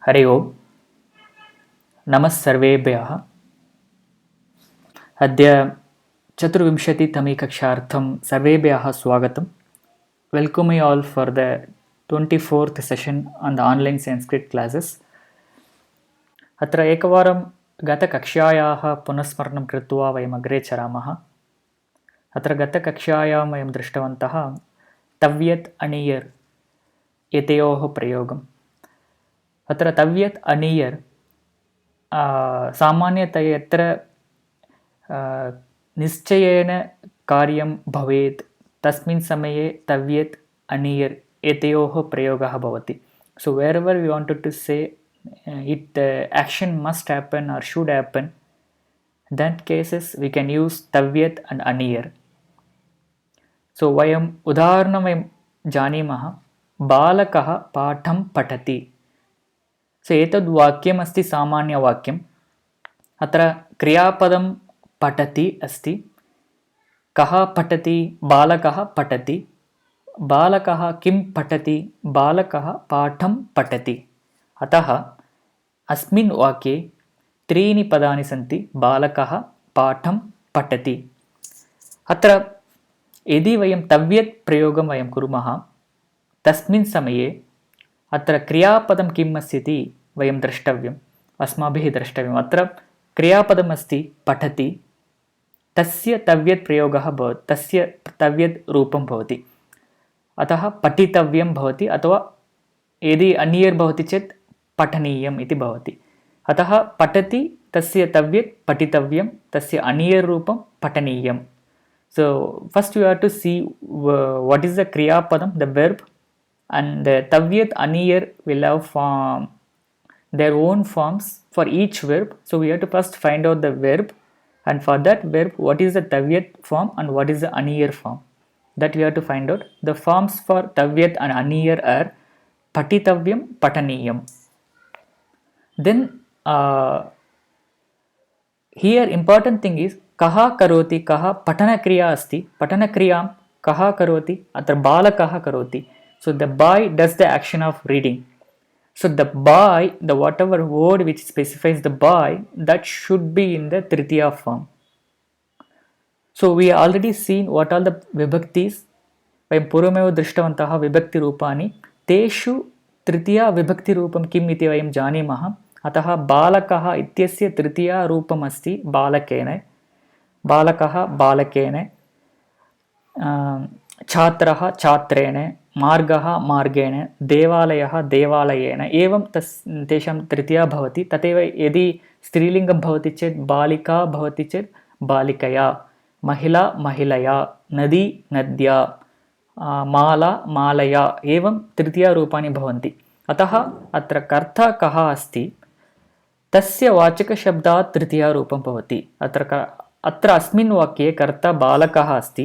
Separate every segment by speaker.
Speaker 1: हरि ओम्। नमः सर्वेभ्यः। अद्य 24तमी कक्षार्थं सर्वेभ्यः स्वागतम्। Welcome you all for the 24th session on the online Sanskrit classes. अत्र एकवारं गतकक्षायाः पुनस्मरणं कृत्वा वयम् अग्रे चरामः। अत्र गतकक्षायां वयं दृष्टवन्तः तव्यत् अणियर् एतयोः प्रयोगम्। अत्र तव्यत् अणियर् सामान्यतया यत्र निश्चयेन कार्यं भवेत् तस्मिन् समये तव्यत् अणियर् एतयोः प्रयोगः भवति. So wherever we wanted to say action must happen or should happen, in that cases we can use tavyat and aniyar. So वयम् उदाहरणं वयं जानीमः, बालकः पाठं पठति. So एतद् वाक्यम् अस्ति सामान्यवाक्यम्. अत्र क्रियापदं पठति अस्ति. कः पठति? बालकः पठति. बालकः किं पठति? बालकः पाठं पठति. अतः अस्मिन् वाक्ये त्रीणि पदानि सन्ति. बालकः पाठं पठति. अत्र यदि वयं तव्यत् प्रयोगं वयं कुर्मः तस्मिन् समये अत्र क्रियापदं किम् अस्ति इति वयं द्रष्टव्यम्, अस्माभिः द्रष्टव्यम्. अत्र क्रियापदम् अस्ति पठति, तस्य तव्यत् प्रयोगः भवति, तस्य तव्यत् रूपं भवति. अतः पठितव्यं भवति, अथवा यदि अन्यर् भवति चेत् पठनीयम् इति भवति. अतः पठति तस्य तव्यत् पठितव्यं, तस्य अन्यर् रूपं पठनीयम्. So first you have to see what is the kriya padam, the verb, and the tavyat aniyar will have their own forms for each verb. So we have to first find out the verb, and for that verb what is the tavyat form and what is the aniyar form, that we have to find out. The forms for tavyat and aniyar are patitavyam, pataniyam. Then here important thing is कः करोति, कः पठनक्रिया अस्ति, पठनक्रियां कः करोति? अत्र बालकः करोति. So the boy does the action of reading. So the boy, the whatever word which specifies the boy, that should be in the tritiya form. So we already seen what all the vibhaktis, वयं पूर्वमेव दृष्टवन्तः विभक्तिरूपाणि. तेषु तृतीया विभक्तिरूपं किम् इति वयं जानीमः. अतः बालकः इत्यस्य तृतीया रूपम् अस्ति बालकेन, बालकः बालकेन, छात्रः छात्रेण, मार्गः मार्गेण, देवालयः देवालयेन, एवं तेषां तृतीया भवति. तथैव यदि स्त्रीलिङ्गं भवति चेत् बालिका भवति चेत् बालिकया, महिला महिलया, नदी नद्या, माला मालया, एवं तृतीयारूपाणि भवन्ति. अतः अत्र कर्ता कः अस्ति तस्य वाचकशब्दात् तृतीयारूपं भवति. अत्र अस्मिन् वाक्ये कर्ता बालकः अस्ति.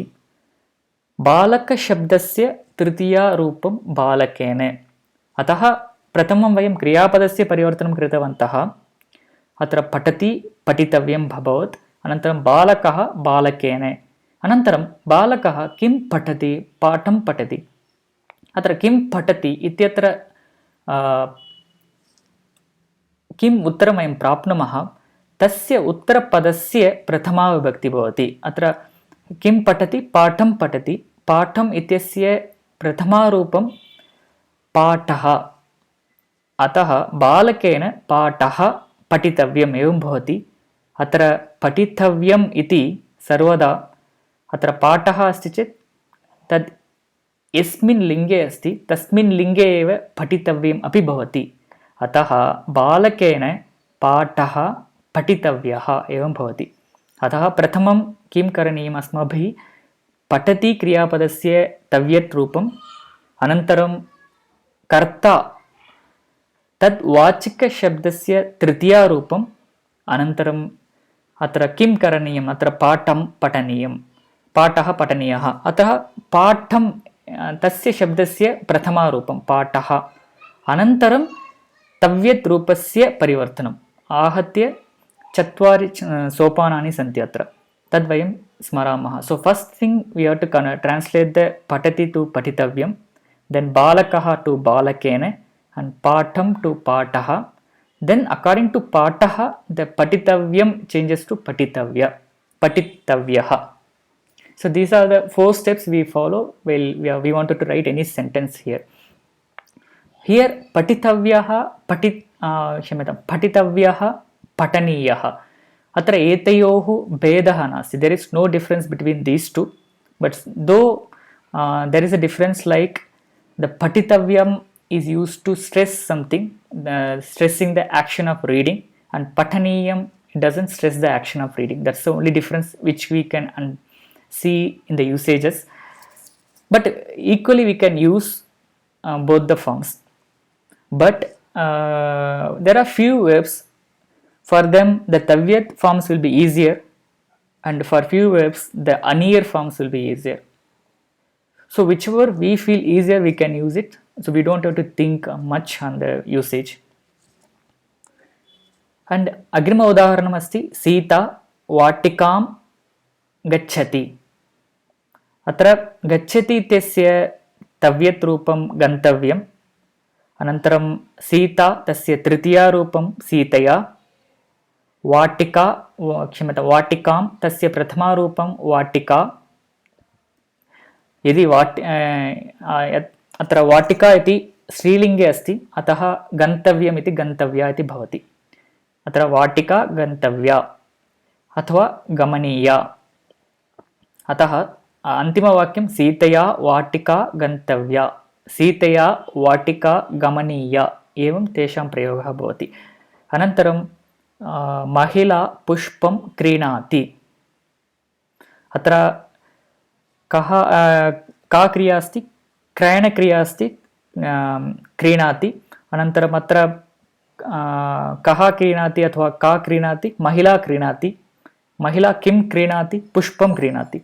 Speaker 1: बालकशब्दस्य तृतीयारूपं बालकेन. अतः प्रथमं वयं क्रियापदस्य परिवर्तनं कृतवन्तः. अत्र पठति पठितव्यं भवत्, अनन्तरं बालकः बालकेन, अनन्तरं बालकः किं पठति? पाठं पठति. अत्र किं पठति इत्यत्र किम् उत्तरं वयं प्राप्नुमः, तस्य उत्तरपदस्य प्रथमा विभक्ति भवति. अत्र किं पठति? पाठं पठति. पाठम् इत्यस्य प्रथमारूपं पाठः. अतः बालकेन पाठः पठितव्यम् एवं भवति. अत्र पठितव्यम् इति सर्वदा अत्र पाठः अस्ति चेत् तद् यस्मिन् लिङ्गे अस्ति तस्मिन् लिङ्गे एव पठितव्यम् अपि भवति. अतः बालकेन पाठः पठितव्यः एवं भवति. अतः प्रथमं किं करणीयम् अस्माभिः? पठति क्रियापदस्य तव्यत् रूपम्, अनन्तरं कर्ता तद् वाचकशब्दस्य तृतीयारूपम्, अनन्तरम् अत्र किं करणीयम्? अत्र पाठं पठनीयं, पाठः पठनीयः. अतः पाठं तस्य शब्दस्य प्रथमारूपं पाठः, अनन्तरं तव्यत् रूपस्य परिवर्तनम् आहत्य 4 सोपानानि सन्ति अत्र, तद्वयं स्मरामः. So first thing we have to translate the patati to patitavyam, then balakah to balakena, and patham to pataha. Then according to pataha, the patitavyam changes to patitavyaha. So these are the 4 steps we follow while we wanted to write any sentence here. Here patitavyaha patitavyaha pataniyaha. Atra etayohu bedaha nasti. There is no difference between these two, but though there is a difference, like the patitavyam is used to stress something, stressing the action of reading, and pataniyam doesn't stress the action of reading. That's the only difference which we can see in the usages, but equally we can use both the forms. But there are few verbs, for them the tavyat forms will be easier, and for few verbs the anir forms will be easier. So whichever we feel easier we can use it, so we don't have to think much on the usage. And agrima udaharanam asti Sita vatikam gacchati. Atra gacchati इत्यस्य तव्यत् रूपं गन्तव्यम्, अनन्तरं सीता तस्य तृतीया रूपं सीतया, वाटिका वाटिकां तस्य प्रथमा रूपं वाटिका. यदि अत्र वाटिका इति स्त्रीलिङ्गे अस्ति, अतः गन्तव्यम् इति गन्तव्या इति भवति. अत्र वाटिका गन्तव्या अथवा गमनीया. अतः अन्तिमवाक्यं सीतया वाटिका गन्तव्या, सीतया वाटिका गमनीया, एवं तेषां प्रयोगः भवति. अनन्तरं महिला पुष्पं क्रीणाति. अत्र का क्रिया अस्ति? क्रयणक्रिया अस्ति, क्रीणाति. अनन्तरम् अत्र कः क्रीणाति अथवा का क्रीणाति? महिला क्रीणाति. महिला किं क्रीणाति? पुष्पं क्रीणाति.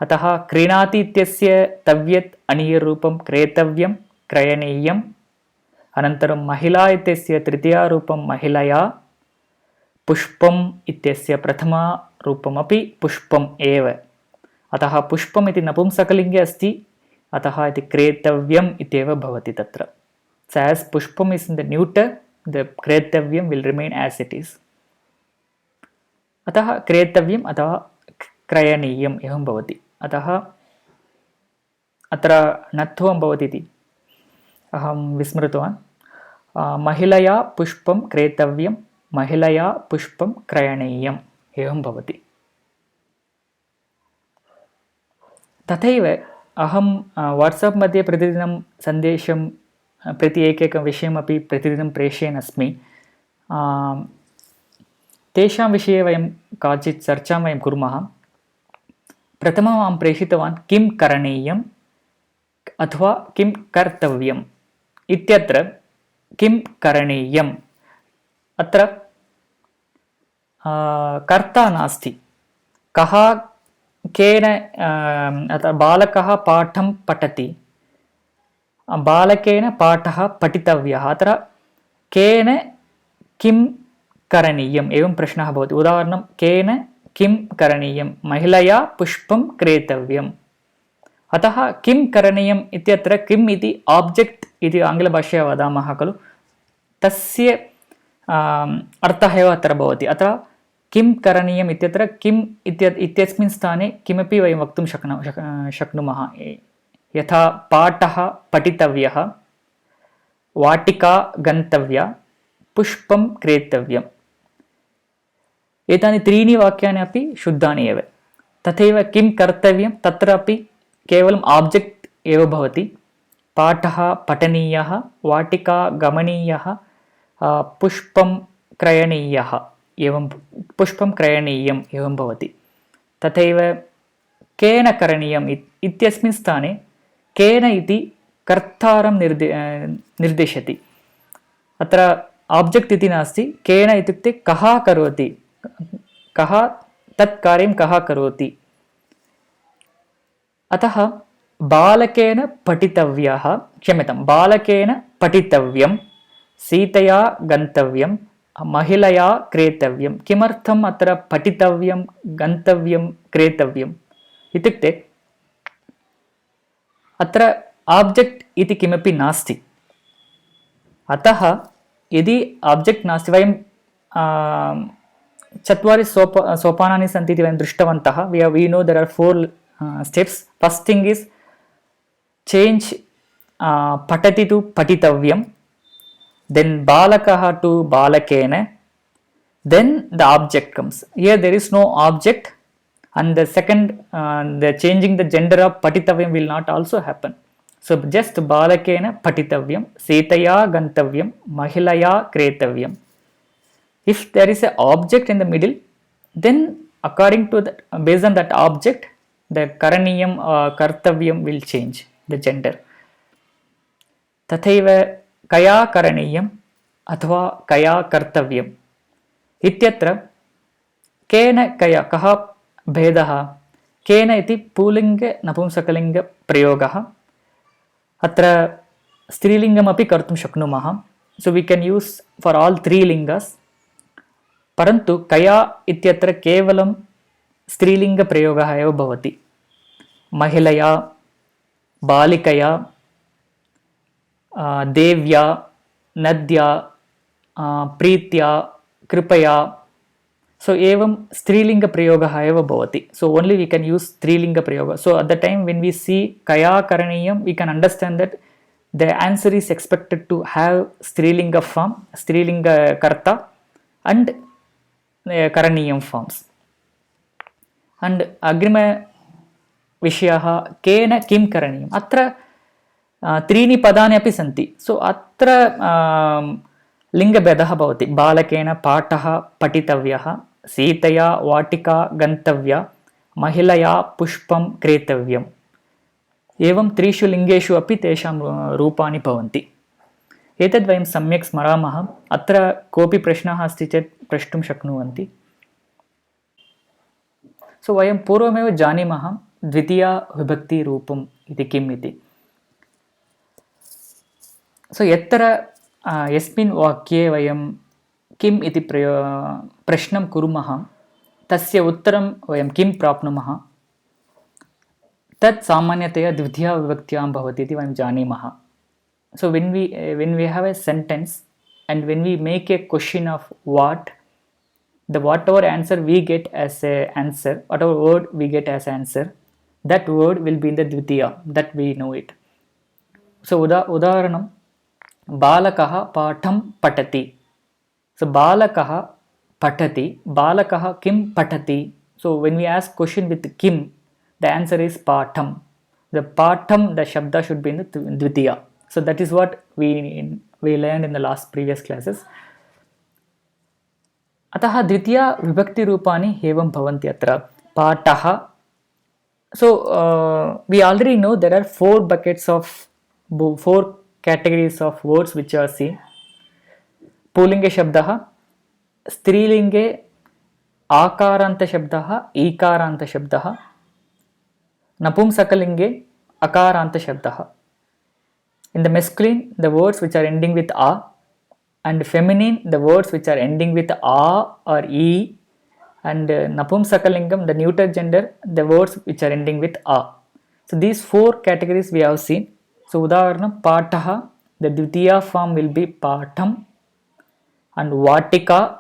Speaker 1: अतः क्रीणाति इत्यस्य तव्यत् अनीयरूपं क्रेतव्यं, क्रयणीयम्. अनन्तरं महिला इत्यस्य तृतीया रूपं महिलया, पुष्पम् इत्यस्य प्रथमा रूपमपि पुष्पम् एव. अतः पुष्पम् इति नपुंसकलिङ्गे अस्ति, अतः इति क्रेतव्यम् इत्येव भवति तत्र. So as pushpam is in the neuter, the kretavyam will remain as it is. अतः क्रेतव्यम् अथवा क्रयणीयम् एवं भवति. अतः अत्र नत्वं भवति इति अहं विस्मृतवान्. महिलया पुष्पं क्रेतव्यं, महिलया पुष्पं क्रयणीयम् एवं भवति. तथैव अहं वाट्साप् मध्ये प्रतिदिनं सन्देशं प्रति एकैकं विषयमपि प्रतिदिनं प्रेषयन् अस्मि. तेषां विषये वयं काचित् चर्चां वयं कुर्मः. प्रथमम् अहं प्रेषितवान् किं करणीयम् अथवा किं कर्तव्यम् इत्यत्र. किं करणीयम् अत्र कर्ता नास्ति. कः केन बालकः पाठं पठति, बालकेन पाठः पठितव्यः. अत्र केन किं करणीयम् एवं प्रश्नः भवति. उदाहरणं केन किं करणीयं? महिलया पुष्पं क्रेतव्यम्. अतः किं करणीयम् इत्यत्र किम् इति आब्जेक्ट् इति आङ्ग्लभाषया वदामः खलु, तस्य अर्थः एव अत्र भवति. अत्र किं करणीयम् इत्यत्र किम् इत्यस्मिन् स्थाने किमपि वयं वक्तुं शक्नुमः. यथा पाठः पठितव्यः, वाटिका गन्तव्या, पुष्पं क्रेतव्यम्. एतानि त्रीणि वाक्यानि अपि शुद्धानि एव. तथैव किं कर्तव्यं तत्रापि केवलम् आब्जेक्ट् एव भवति. पाठः पठनीयः, वाटिका गमनीयः, पुष्पं क्रयणीयः एवं पुष्पं क्रयणीयम् एवं भवति. तथैव केन करणीयम् इत्यस्मिन् स्थाने केन इति कर्तारं निर्दिशति. अत्र आब्जेक्ट् इति नास्ति. केन इत्युक्ते कः करोति, कः तत् कार्यं कः करोति. अतः बालकेन पठितव्यः, क्षम्यतां, बालकेन पठितव्यं, सीतया गन्तव्यं, महिलया क्रेतव्यं. किमर्थम् अत्र पठितव्यं, गन्तव्यं, क्रेतव्यम् इत्युक्ते अत्र आब्जेक्ट् इति किमपि नास्ति. अतः यदि आब्जेक्ट् नास्ति, वयं चत्वारि सोपानानि सन्ति इति वयं दृष्टवन्तः. We know there are 4 steps. First thing is change पठति टु पठितव्यं, देन् बालकः two बालकेन, then the object comes. Here there is no object, and the second the changing the gender of patitavyam will not also happen. So just balakena patitavyam, setaya gantavyam, mahilaya kretavyam. If there is a object in the middle, then according to that, based on that object, the karaniyam kartavyam will change the gender. Tathaiva kaya karaniyam अथवा कया कर्तव्यम् इत्यत्र केन कया कः भेदः. केन इति पुल्लिङ्गे नपुंसकलिङ्गप्रयोगः. अत्र स्त्रीलिङ्गमपि कर्तुं शक्नुमः. So we कैन् use for all 3 लिङ्गस्. परन्तु कया इत्यत्र केवलं स्त्रीलिङ्गप्रयोगः एव भवति. महिलया, बालिकया, देव्या, नद्या, प्रीत्या, कृपया. So एवं स्त्रीलिंग प्रयोगः एव भवति. So only we can use स्त्रीलिंग प्रयोग. So at the time when we see kaya karaniyam, we can understand that the answer is expected to have स्त्रीलिंग form, स्त्रीलिंग karta and karaniyam forms. And अग्रिम विषयः केन किं करणीयम्. अत्र 3 पदानि अपि सन्ति. सो अत्र लिङ्गभेदः भवति. बालकेन पाठः पठितव्यः, सीतया वाटिका गन्तव्या, महिलया पुष्पं क्रेतव्यम्. एवं 3 लिङ्गेषु अपि तेषां रूपाणि भवन्ति. एतद् वयं सम्यक् स्मरामः. अत्र कोऽपि प्रश्नः अस्ति चेत् प्रष्टुं शक्नुवन्ति. सो वयं पूर्वमेव जानीमः द्वितीया विभक्तिरूपम् इति किम् इति. सो यत्र यस्मिन् वाक्ये वयं किम् इति प्रश्नं कुर्मः, तस्य उत्तरं वयं किं प्राप्नुमः, तत् सामान्यतया द्वितीया विभक्त्यां भवति इति वयं जानीमः. सो when we have a sentence and when we make a question of whatever answer we get as a answer, whatever word we get as answer, that word will be in the dvitiya, that we know it. So उदाहरणं बालकः पाठं पठति. So बालकः पठति, बालकः किं पठति. So when we ask question with kim, the answer is पाठं. The पाठं, the shabda should be in the dvitiya. So that is what we learned in the last previous classes. अतः द्वितीया विभक्ति रूपाणि एवं भवन्ति. अत्र पाठः. So we already know there are 4 categories of words which are seen. पुल्लिङ्गे शब्दः, स्त्रीलिङ्गे आकारान्त शब्दः, ईकारान्त शब्दः, नपुंसकलिङ्गे अकारान्त शब्दः. In the masculine, the words which are ending with a, and feminine, the words which are ending with a or e, and napumsakalingam, the neuter gender, the words which are ending with a. So these 4 categories we have seen. So udaharanam pataha, the dvitiya form will be patham, and vatika,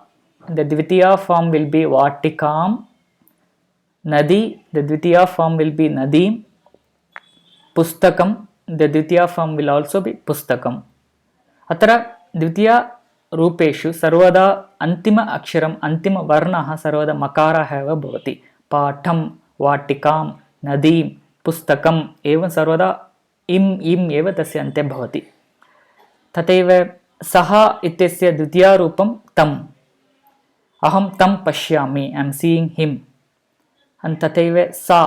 Speaker 1: the dvitiya form will be vatikam, nadi, the dvitiya form will be nadim, pustakam, the dvitiya form will also be pustakam. अत्र द्वितीया रूपेषु सर्वदा अन्तिम अक्षरम् अन्तिम वर्णः सर्वदा मकारः एव भवति. पाठं, वाटिकां, नदीं, पुस्तकम् एवं सर्वदा इम् एव तस्य अन्ते भवति. तथैव सः इत्यस्य द्वितीया रूपं तम्. अहं तं पश्यामि, ऐ एम् सीयिङ्ग् हिम्. तथैव सा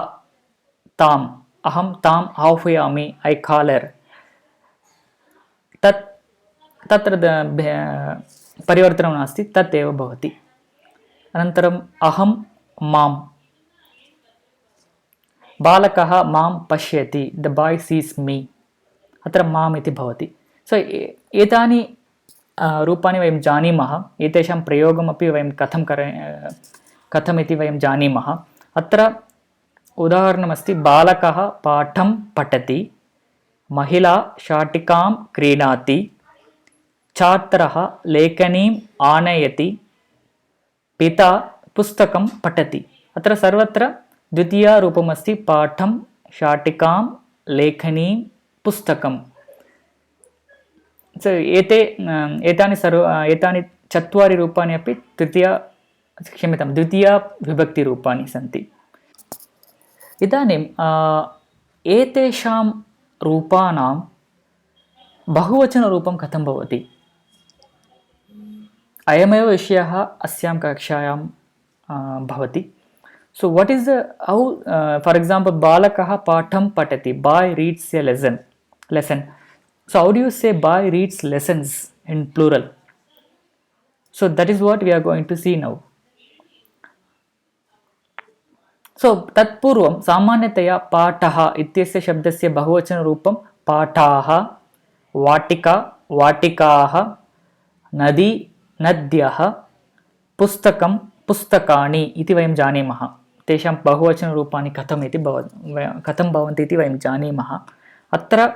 Speaker 1: ताम्, अहं ताम् आह्वयामि, ऐ काल् हर्. तत्र परिवर्तनं नास्ति, तत् एव भवति. अनन्तरम् अहं माम्, बालकः मां पश्यति, द बाय् सीस् मी. अत्र माम् इति भवति. सो एतानि रूपाणि वयं जानीमः. एतेषां प्रयोगमपि वयं कथमिति वयं जानीमः. अत्र उदाहरणमस्ति, बालकः पाठं पठति, महिला शाटिकां क्रीणाति, छात्रः लेखनीम् आनयति, पिता पुस्तकं पठति. अत्र सर्वत्र द्वितीयारूपमस्ति पाठं, शाटिकां, लेखनीं, पुस्तकं. एतानि चत्वारि रूपाणि अपि द्वितीया विभक्तिरूपाणि सन्ति. इदानीं एतेषां रूपाणां बहुवचनरूपं कथं भवति? अयमेव विषयः अस्यां कक्षायां भवति. So what is how for example balakah patham patati, boy reads a lesson. So how do you say boy reads lessons in plural? So that is what we are going to see now. So तत्पूर्वं सामान्यतया पाठः इत्यस्य शब्दस्य बहुवचनरूपं पाठाः, वाटिका, वाटिकाः, नदी, नद्यः, पुस्तकं, पुस्तकानि इति वयं जानीमः. तेषां बहुवचनरूपाणि कथं भवन्ति इति वयं जानीमः. अत्र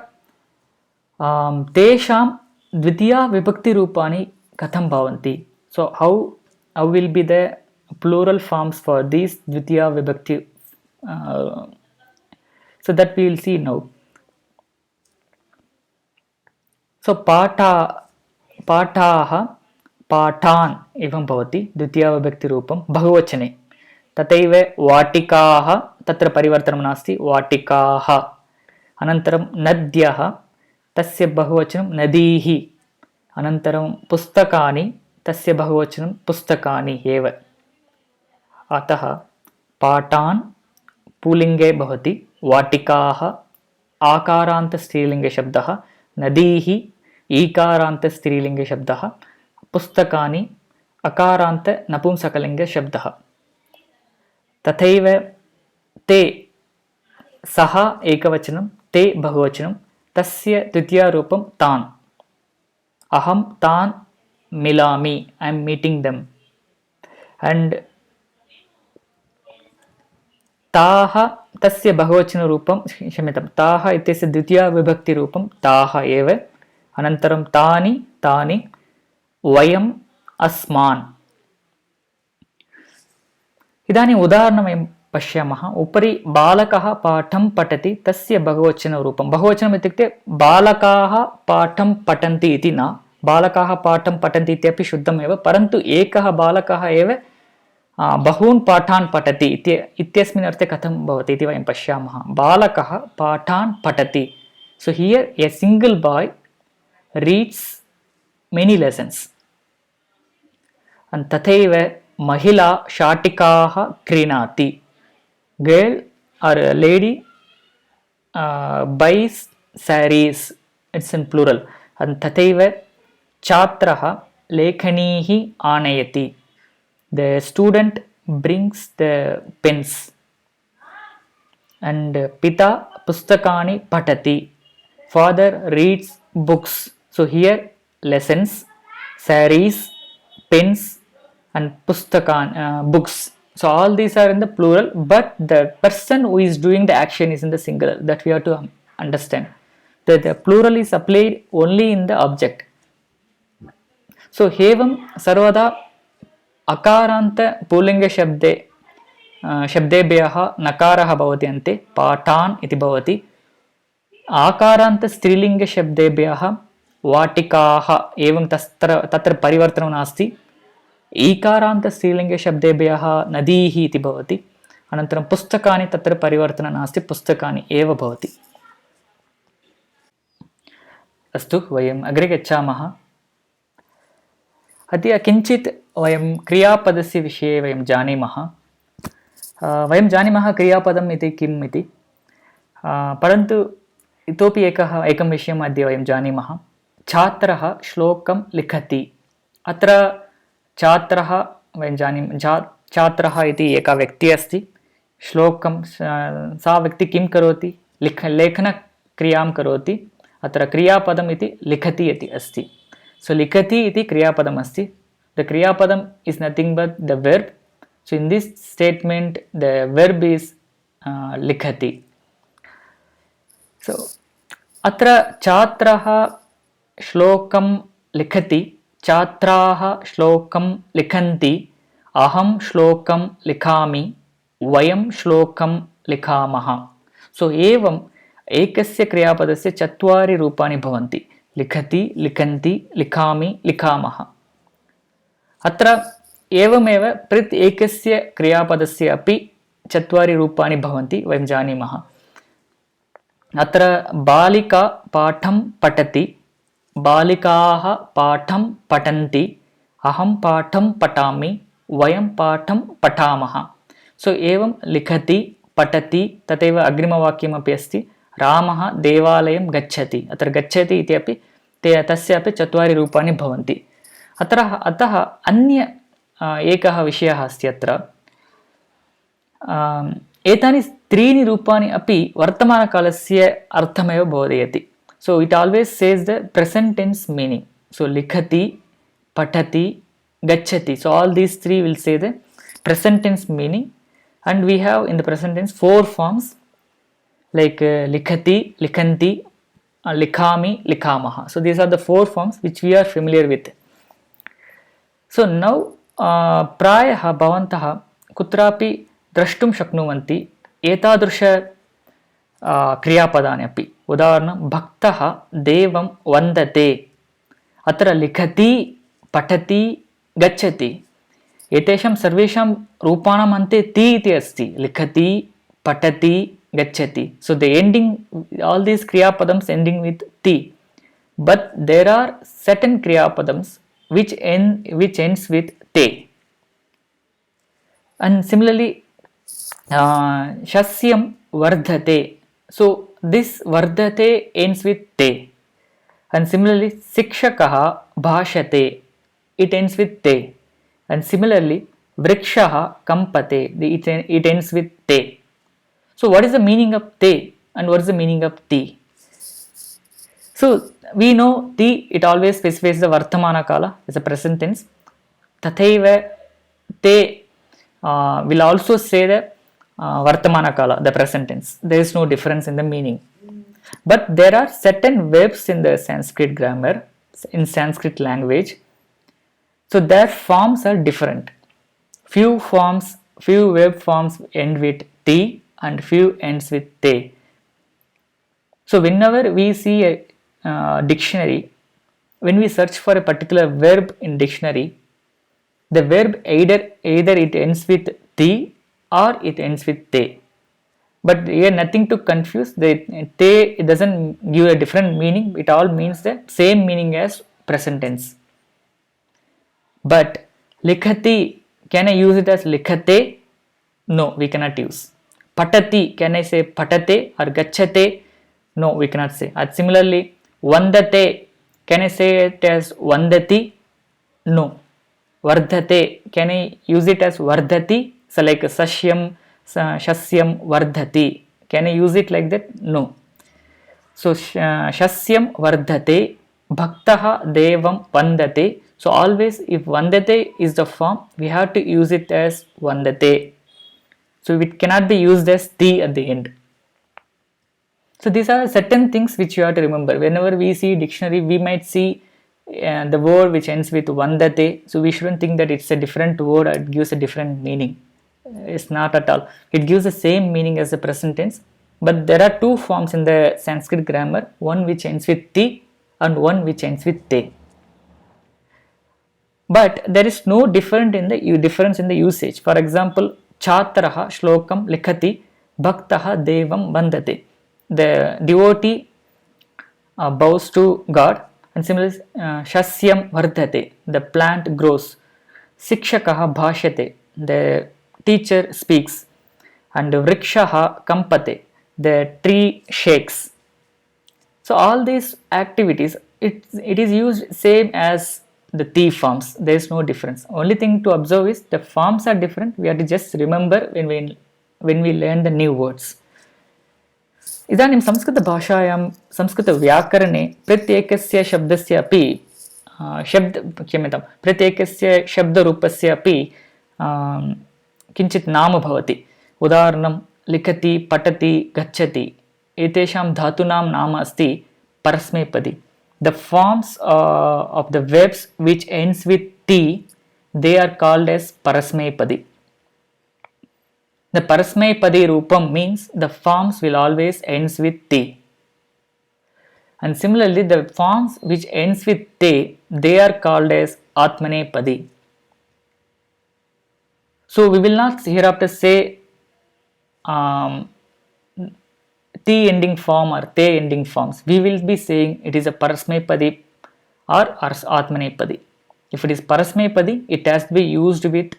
Speaker 1: तेषां द्वितीया विभक्तिरूपाणि कथं भवन्ति? So how will be the plural forms for these dvitiya vibhakti? So that we will see now. So पाठाः, पाठान् एवं भवति द्वितीया विभक्तिरूपं बहुवचने. तथैव वाटिकाः, तत्र परिवर्तनं नास्ति, वाटिकाः. अनन्तरं नद्यः, तस्य बहुवचनं नदीः. अनन्तरं पुस्तकानि, तस्य बहुवचनं पुस्तकानि एव. अतः पाठान् पुल्लिङ्गे भवति, वाटिकाः आकारान्तस्त्रीलिङ्गशब्दः, नदीः ईकारान्तस्त्रीलिङ्गशब्दः, पुस्तकानि अकारान्तनपुंसकलिङ्गशब्दः. तथैव ते, सः एकवचनं, ते बहुवचनं, तस्य द्वितीयारूपं तान्. अहं तान् मिलामि, I am meeting them. And ताः, तस्य बहुवचनरूपं, ताः इत्यस्य द्वितीया विभक्तिरूपं ताः एव. अनन्तरं तानि, तानि, वयम्, अस्मान्. इदानीम् उदाहरणं वयं पश्यामः. उपरि बालकः पाठं पठति, तस्य बहुवचनरूपं. बहुवचनम् इत्युक्ते बालकाः पाठं पठन्ति इति न, बालकाः पाठं पठन्ति इत्यपि शुद्धमेव, परन्तु एकः बालकः एव बहून् पाठान् पठति इत्यस्मिन् अर्थे कथं भवति इति वयं पश्यामः. बालकः पाठान् पठति. So here a single boy reads many lessons. And तथैव महिला शाटिकाः क्रीणाति. Girl or a lady buys sarees. It's in plural. And तथैव छात्रः लेखनीः आनयति. The student brings the pens. And पिता पुस्तकानि पठति. Father reads books. So here lessons, sarees, pens and books. So all these are in the plural, but the person who is doing the action is in the singular. That we have to understand. The plural is applied only in the object. So एवं सर्वदा अकारान्त पुल्लिङ्गशब्दे शब्देभ्यः नकारः भवति अन्ते. पाठान् इति भवति. आकारान्त स्त्रीलिङ्गशब्देभ्यः वाटिकाः एवं तत्र परिवर्तनं नास्ति. ईकारान्त स्त्रीलिङ्गशब्देभ्यः नदीः इति भवति. अनन्तरं पुस्तकानि, तत्र परिवर्तनं नास्ति, पुस्तकानि एव भवति. अस्तु, वयम् अग्रे गच्छामः. अद्य किञ्चित् वयं क्रियापदस्य विषये वयं जानीमः. क्रियापदम् इति किम् इति. परन्तु इतोपि एकं विषयम् अद्य वयं जानीमः. छात्रः श्लोकं लिखति. अत्र छात्रः वयं जानीमः. छात्रः इति एका व्यक्तिः अस्ति. श्लोकं सा व्यक्ति किं करोति? लेखनक्रियां करोति. अत्र क्रियापदम् इति लिखति इति अस्ति. So लिखति इति क्रियापदम् अस्ति. The क्रियापदम् is nothing but the verb. So in this statement the verb is लिखति. So अत्र छात्रः श्लोकं लिखति, छात्राः श्लोकं लिखन्ति, अहं श्लोकं लिखामि, वयं श्लोकं लिखामः. सो एवम् एकस्य क्रियापदस्य चत्वारि रूपाणि भवन्ति. लिखति, लिखन्ति, लिखामि, लिखामः. अत्र एवमेव प्रति एकस्य क्रियापदस्य अपि चत्वारि रूपाणि भवन्ति, वयं जानीमः. अत्र बालिका पाठं पठति, बालिकाः पाठं पठन्ति, अहं पाठं पठामि, वयं पाठं पठामः. सो एवं लिखति, पठति, तथैव अग्रिमवाक्यमपि अस्ति, रामः देवालयं गच्छति. अत्र गच्छति इति अपि तस्य अपि चत्वारि रूपाणि भवन्ति. अतः अन्य एकः विषयः अस्ति अत्र. एतानि त्रीणि रूपाणि अपि वर्तमानकालस्य अर्थमेव बोधयति. So it always says the present tense meaning. So likhati, patati, gacchati. So all these three will say the present tense meaning, and we have in the present tense 4 forms like likhati, likhanti, likhami, likhamaha. So these are the 4 forms which we are familiar with. So now प्रायः भवन्तः कुत्रापि द्रष्टुं शक्नुवन्ति एतादृश क्रियापदानि अपि. उदाहरणं भक्तः देवं वन्दते. अत्र लिखति, पठति, गच्छति. एतेषां सर्वेषां रूपाणाम् अन्ते ति इति अस्ति. लिखति, पठति, गच्छति. So the ending, all these kriyapadams ending with ti. But there are certain kriyapadams which ends with te. And similarly, shasyam vardhate. So this vardhate ends with te. And similarly, sikshakah bhashate. It ends with te. And similarly, vrikshah kampate. It ends with te. So what is the meaning of te and what is the meaning of ti? So we know ti, it always specifies the vartamana kala, is a present tense. Tathaiva te will also say the vartamana kala, the present tense. There is no difference in the meaning. But there are certain verbs in the Sanskrit grammar, in Sanskrit language. So their forms are different. Few verb forms end with ti and few ends with te. So whenever we see a dictionary, when we search for a particular verb in dictionary, the verb either it ends with ti or it ends with te. But here nothing to confuse. The te, it doesn't give a different meaning. It all means the same meaning as present tense. But likhati, can I use it as likhate? No, we cannot use. Patati, can I say patate or gachate? No, we cannot say. And similarly, vandate, can I say it as vandati? No. Vardhate, can I use it as vardhati? So like shasyam vardhati, can I use it like that? No. So shasyam vardhate, bhaktaha devam vandate. So always if vandate is the form, we have to use it as vandate. So it cannot be used as ti at the end. So these are certain things which you have to remember. Whenever we see dictionary, we might see the word which ends with vandate. So we shouldn't think that it's a different word or it gives a different meaning. It's not at all. It gives the same meaning as the present tense. But there are 2 forms in the Sanskrit grammar, one which ends with ti and one which ends with te. But there is no difference in the usage. For example, chhatraha shlokam likhati, bhaktaha devam vandate. The devotee bows to God. And similarly, shasyam vardhate, the plant grows. Sikshakaha bhashate, the teacher speaks. And vrikshaha kampate, the tree shakes. So all these activities, it is used same as the ti forms. There is no difference. Only thing to observe is the forms are different. We have to just remember when we learn the new words. इदानीं संस्कृतभाषायां संस्कृतव्याकरणे प्रत्येकस्य शब्दस्य अपि प्रत्येकस्य शब्दरूपस्य अपि किञ्चित् नाम भवति. उदाहरणं लिखति, पठति, गच्छति. एतेषां धातूनां नाम अस्ति परस्मैपदी. the forms of the verbs which ends with T, they are called as Parasmaipadi. The Parasmaipadi Rupam means the forms will always ends with T. And similarly, the forms which ends with Te, they are called as Atmanepadi. So we will not hereafter say T ending form or Te ending forms. We will be saying it is a Parasmaipadi or Atmanepadi. If it is Parasmaipadi, it has to be used with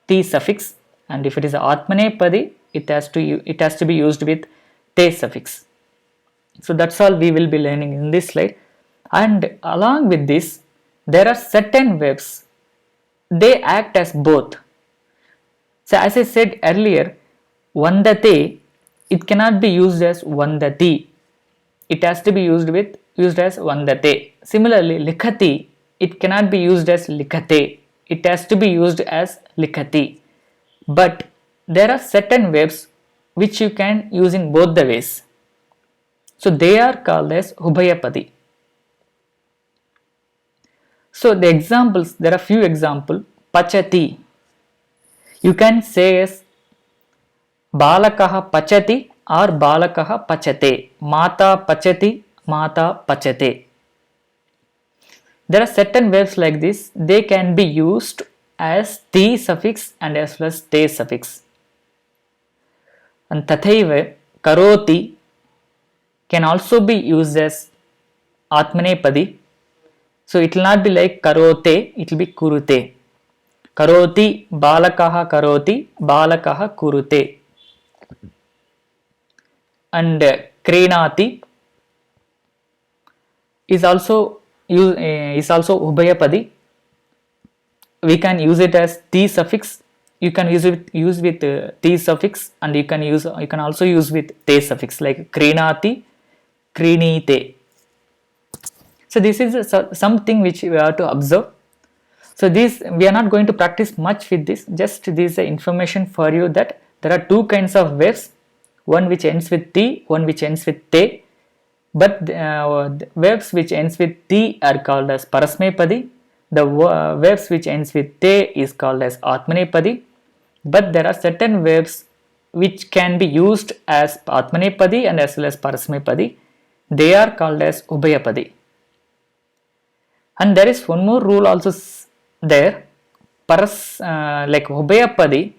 Speaker 1: T suffix, and if it is Atmanepadi, it has to be used with Te suffix. So that's all we will be learning in this slide. And along with this, there are certain verbs, they act as both. So as I said earlier, Vandate, it cannot be used as Vandati. It has to be used as Vandate. Similarly, Likhati, it cannot be used as Likhate. It has to be used as Likhati. But there are certain verbs which you can use in both the ways. So they are called as Ubhayapadi. So the examples, there are few examples. Pachati, you can say as Balakaha Pachati or Balakaha Pachate. Mata Pachati, Mata Pachate. There are certain verbs like this, they can be used as Ti suffix and as well as Te suffix. And Tathaiva, Karoti can also be used as Atmanepadi. So it will not be like Karote, it will be Kurute. Karoti, Balakaha Karoti, Balakaha Kurute. And Krenati is also Ubhayapadi. We can use it as T suffix. You can use with T suffix, and you can also use with Te suffix, like Krenati, Krenite. So this is something which we have to observe. So this, we are not going to practice much with this, just this is information for you that there are two kinds of verbs, one which ends with T, one which ends with Te. But the verbs which ends with T are called as Parasmaipadi. The verbs which ends with Te is called as Atmanepadi. But there are certain verbs which can be used as Atmanepadi and as well as Parasmaipadi. They are called as Ubhayapadi. And there is one more rule also there. Like Ubhayapadi,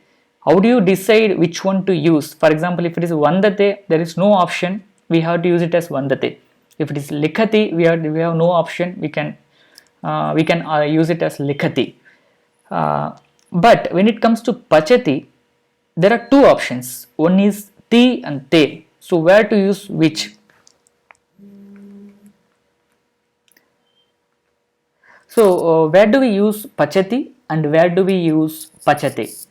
Speaker 1: how do you decide which one to use? For example, if it is Vandate, there is no option, we have to use it as Vandate. If it is Likhati, we have no option, we can use it as Likhati. But when it comes to Pachati, there are two options. One is Ti and Te. So where to use which? So where do we use Pachati and where do we use Pachate?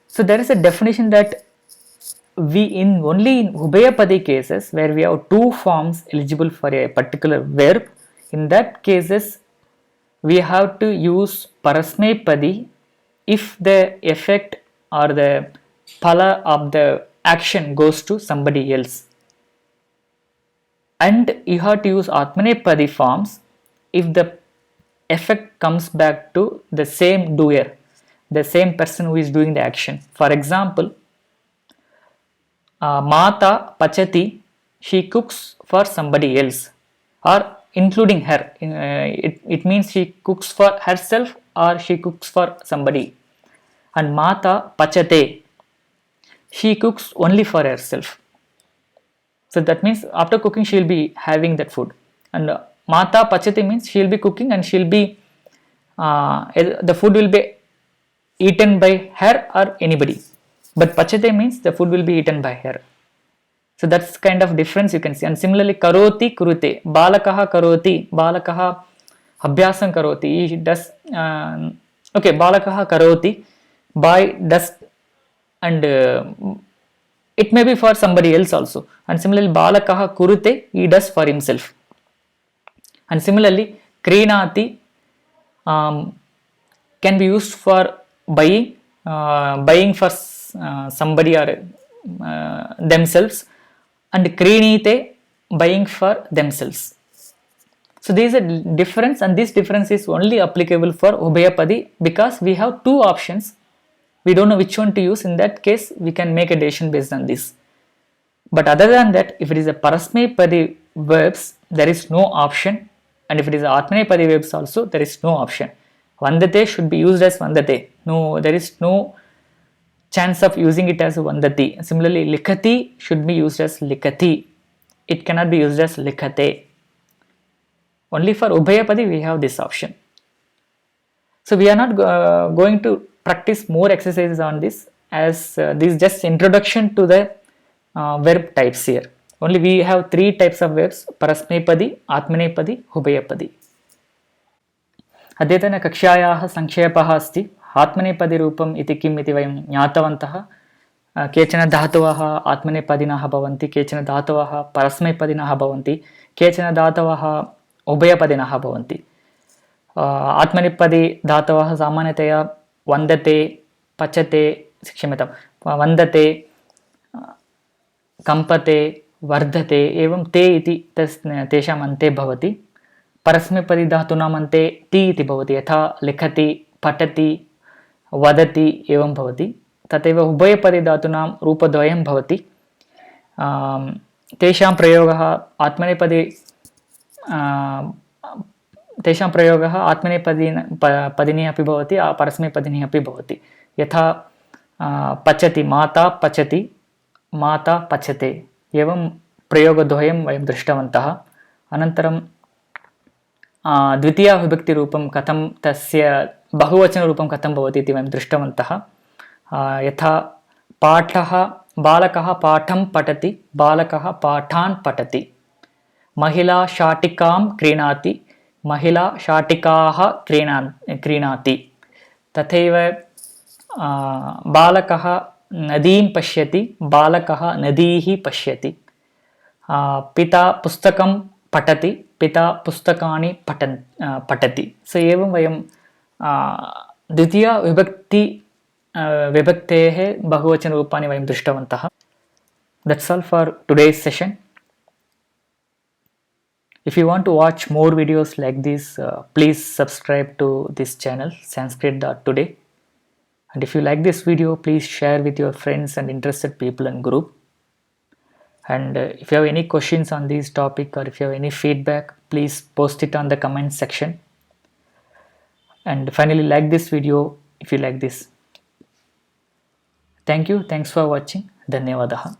Speaker 1: So there is a definition that only in Ubhayapadi cases where we have two forms eligible for a particular verb, in that cases we have to use Parasmaipadi if the effect or the phala of the action goes to somebody else. And you have to use Atmanepadi forms if the effect comes back to the same doer, the same person who is doing the action. For example, Mata Pachati, she cooks for somebody else, or including her. It means she cooks for herself or she cooks for somebody. And Mata Pachate, she cooks only for herself. So that means after cooking she will be having that food. And Mata Pachate means she will be cooking and she will be the food will be eaten by her or anybody. But Pachate means the food will be eaten by her. So that's kind of difference you can see. And similarly, Karoti Kurute, Balakaha Karoti, Balakaha Abhyasam Karoti, he does, okay, Balakaha Karoti, boy does, and it may be for somebody else also. And similarly, Balakaha Kurute, he does for himself. And similarly, Krenati can be used for buying for somebody or themselves, and Krenite, buying for themselves. So there is a difference, and this difference is only applicable for Ubhayapadi because we have two options. We don't know which one to use. In that case, we can make a decision based on this. But other than that, if it is a Parasmaipadi verbs, there is no option, and if it is a Atmanepadi verbs also, there is no option. Vandate should be used as Vandate. No, there is no chance of using it as Vandati. Similarly, Likhati should be used as Likhati. It cannot be used as Likhate. Only for Ubhayapadi we have this option. So we are not going to practice more exercises on this, as this is just introduction to the verb types here. Only we have three types of verbs: Parasmaipadi, Atmanepadi, Ubhayapadi. अद्यतन कक्षायाः संक्षेपः अस्ति. आत्मनेपदी रूपम् इति किम् इति वयं ज्ञातवन्तः. केचन धातवः आत्मनेपदिनः भवन्ति, केचन धातवः परस्मैपदिनः भवन्ति, केचन धातवः उभयपदिनः भवन्ति. आत्मनेपदी धातवः सामान्यतया वन्दते, पचते, क्षम्यतां, वन्दते, कम्पते, वर्धते, एवं ते इति तेषाम् अन्ते भवति. परस्मैपदी धातूनाम् अन्ते ति इति भवति, यथा लिखति, पठति, वदति एवं भवति. तथैव उभयपदी धातूनां रूपद्वयं भवति. तेषां प्रयोगः आत्मनेपदी तेषां प्रयोगः आत्मनेपदिनी अपि भवति, परस्मैपदिनी अपि भवति. यथा पचति, माता पचति, माता पचते, एवं प्रयोगद्वयं वयं दृष्टवन्तः. अनन्तरं द्वितीया विभक्तिरूपं कथं, तस्य बहुवचनरूपं कथं भवति इति वयं दृष्टवन्तः. यथा पाठः, बालकः पाठं पठति, बालकः पाठान् पठति. महिला शाटिकां क्रीणाति, महिला शाटिकाः क्रीणाति. तथैव बालकः नदीं पश्यति, बालकः नदीः पश्यति. पिता पुस्तकं पठति, पिता पुस्तकानि पठति. सो एवं वयं द्वितीया विभक्तेः बहुवचनरूपाणि वयं दृष्टवन्तः. That's all for today's session. If you want to watch more videos like this, please subscribe to this channel, Sanskrit.today. And if you like this video, please share with your friends and interested people in group. And if you have any questions on this topic, or if you have any feedback, please post it on the comment section. And finally, like this video if you like this. Thank you. Thanks for watching. Dhanyavadaha.